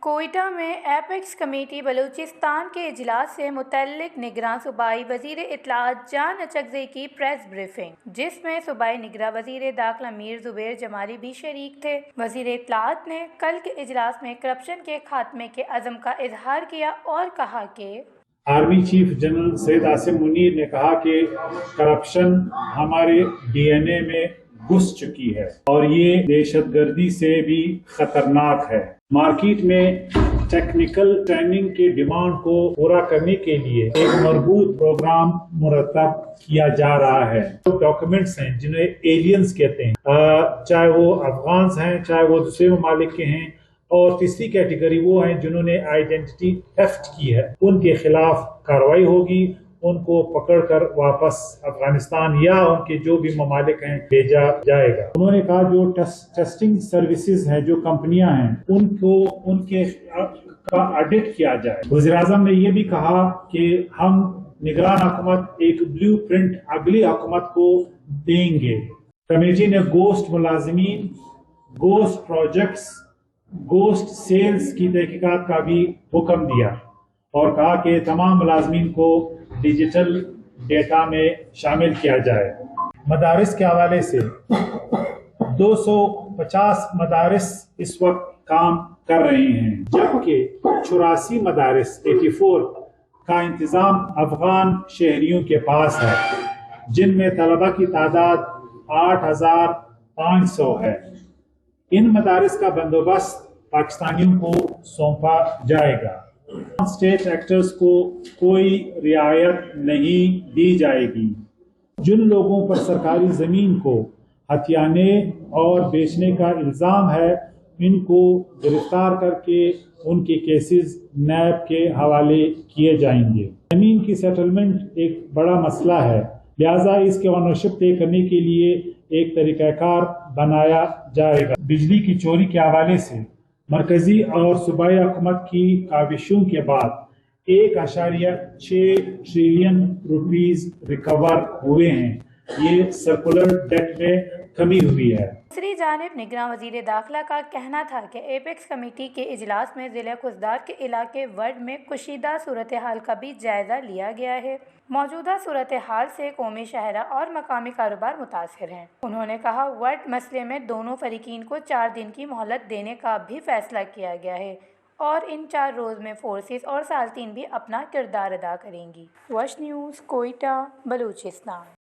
کوئٹہ میں apex committee Balochistan کے اجلاس سے متعلق نگراں صوبائی وزیر اطلاعات جان اچکزئی کی پریس بریفنگ، جس میں صوبائی نگراں وزیر داخلہ میر زبیر جمالی بھی شریک تھے۔ وزیر اطلاعات نے کل کے اجلاس میں کرپشن کے خاتمے کے عزم کا اظہار کیا اور کہا کہ army chief general Syed Asim Munir نے کہا کہ کرپشن ہمارے ڈی این اے میں گھس چکی ہے اور یہ دہشت گردی سے بھی خطرناک ہے۔ مارکیٹ میں ٹیکنیکل ٹریننگ کی ڈیمانڈ کو پورا کرنے کے لیے ایک مربوط پروگرام مرتب کیا جا رہا ہے۔ جو ڈاکومنٹس ہیں جنہیں ایلینز کہتے ہیں، چاہے وہ افغانز ہیں، چاہے وہ دوسرے ممالک کے ہیں، اور تیسری کیٹیگری وہ ہیں جنہوں نے آئیڈینٹی تھیفٹ کی ہے، ان کے خلاف کارروائی ہوگی، ان کو پکڑ کر واپس افغانستان یا ان کے جو بھی ممالک ہیں بھیجا جائے گا۔ انہوں نے کہا جو ٹیسٹنگ سروسز ہیں، جو کمپنیاں ہیں، ان کے کا آڈٹ کیا جائے۔ وزیر اعظم نے یہ بھی کہا کہ ہم نگران حکومت ایک بلیو پرنٹ اگلی حکومت کو دیں گے۔ کمیٹی نے گوشت ملازمین، گوشت پروجیکٹس، گوشت سیلز کی تحقیقات کا بھی حکم دیا اور کہا کہ تمام ملازمین کو ڈیجیٹل ڈیٹا میں شامل کیا جائے۔ مدارس کے حوالے سے 250 مدارس اس وقت کام کر رہے ہیں، جبکہ 84 مدارس 84 کا انتظام افغان شہریوں کے پاس ہے، جن میں طلبہ کی تعداد 8500 ہے۔ ان مدارس کا بندوبست پاکستانیوں کو سونپا جائے گا۔ اسٹیٹ ایکٹرز کو کوئی رعایت نہیں دی جائے گی۔ جن لوگوں پر سرکاری زمین کو ہتھیانے اور بیچنے کا الزام ہے، ان کو گرفتار کر کے ان کے کیسز نیب کے حوالے کیے جائیں گے۔ زمین کی سیٹلمنٹ ایک بڑا مسئلہ ہے، لہذا اس کے اونرشپ طے کرنے کے لیے ایک طریقہ کار بنایا جائے گا۔ بجلی کی چوری کے حوالے سے مرکزی اور صوبائی حکومت کی کاوشوں کے بعد 1.6 ٹریلین روپیز ریکور ہوئے ہیں۔ یہ سرکولر ڈیٹ میں کمی ہوئی ہے۔ دوسری جانب نگراں وزیر داخلہ کا کہنا تھا کہ ایپیکس کمیٹی کے اجلاس میں ضلع خضدار کے علاقے وڈ میں کشیدہ صورتحال کا بھی جائزہ لیا گیا ہے۔ موجودہ صورتحال سے قومی شاہراہ اور مقامی کاروبار متاثر ہیں۔ انہوں نے کہا وڈ مسئلے میں دونوں فریقین کو 4 دن کی مہلت دینے کا بھی فیصلہ کیا گیا ہے اور ان 4 روز میں فورسز اور سالتین بھی اپنا کردار ادا کریں گی۔ وش نیوز، کوئٹہ، بلوچستان۔